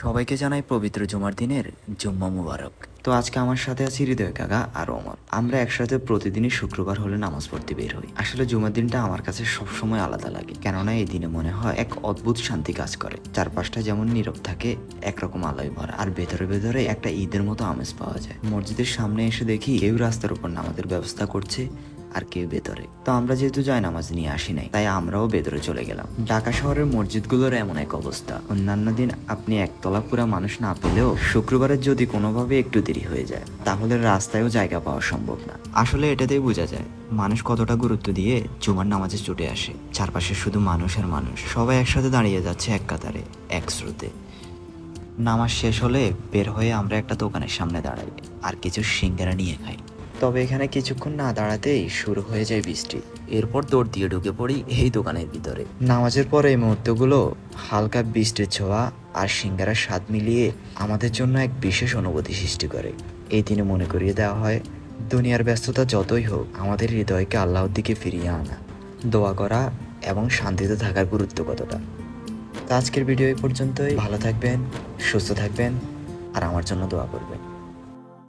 সবাইকে জানাই পবিত্র জুমার দিনের জুম্মা মুবারক। তো আজকে আমার সাথে আছে হৃদয় কাকা আর ওমর। আমরা একসাথে প্রতিদিনই শুক্রবার হলে নামাজ পড়তে বের হই। আসলে জুমার দিনটা আমার কাছে সবসময় আলাদা লাগে, কেননা এই দিনে মনে হয় এক অদ্ভুত শান্তি কাজ করে। চারপাশটা যেমন নীরব থাকে, একরকম আলোয় ভরা, আর ভেতরে ভেতরে একটা ঈদের মতো আমেজ পাওয়া যায়। মসজিদের সামনে এসে দেখি কেউ রাস্তার উপর নামাজের ব্যবস্থা করছে আর কেউ ভেতরে। তো আমরা যেহেতু যাই নামাজ নিয়ে আসি নাই, তাই আমরাও ভেতরে চলে গেলাম। ঢাকা শহরের মসজিদগুলোর এমন এক অবস্থা, অন্যান্য দিন আপনি একতলা পুরা মানুষ না পেলেও শুক্রবারের যদি কোনোভাবে একটু দেরি হয়ে যায়, তাহলে রাস্তায়ও জায়গা পাওয়া সম্ভব না। আসলে এটাতেই বোঝা যায় মানুষ কতটা গুরুত্ব দিয়ে জুমার নামাজে ছুটে আসে। চারপাশে শুধু মানুষ আর মানুষ, সবাই একসাথে দাঁড়িয়ে যাচ্ছে এক কাতারে, এক স্রোতে। নামাজ শেষ হলে বের হয়ে আমরা একটা দোকানের সামনে দাঁড়াই আর কিছু সিঙ্গারা নিয়ে খাই। তবে এখানে কিছুক্ষণ না দাঁড়াতেই শুরু হয়ে যায় বৃষ্টি। এরপর দৌড় দিয়ে ঢুকে পড়ি এই দোকানের ভিতরে। নামাজের পর এই মুহূর্তগুলো হালকা বৃষ্টির ছোঁয়া আর সিঙ্গারার স্বাদ মিলিয়ে আমাদের জন্য এক বিশেষ অনুভূতি সৃষ্টি করে। এই দিনে মনে করিয়ে দেওয়া হয় দুনিয়ার ব্যস্ততা যতই হোক, আমাদের হৃদয়কে আল্লাহর দিকে ফিরিয়ে আনা, দোয়া করা এবং শান্তিতে থাকার গুরুত্ব কতটা। তো আজকের ভিডিও এই পর্যন্তই। ভালো থাকবেন, সুস্থ থাকবেন আর আমার জন্য দোয়া করবেন।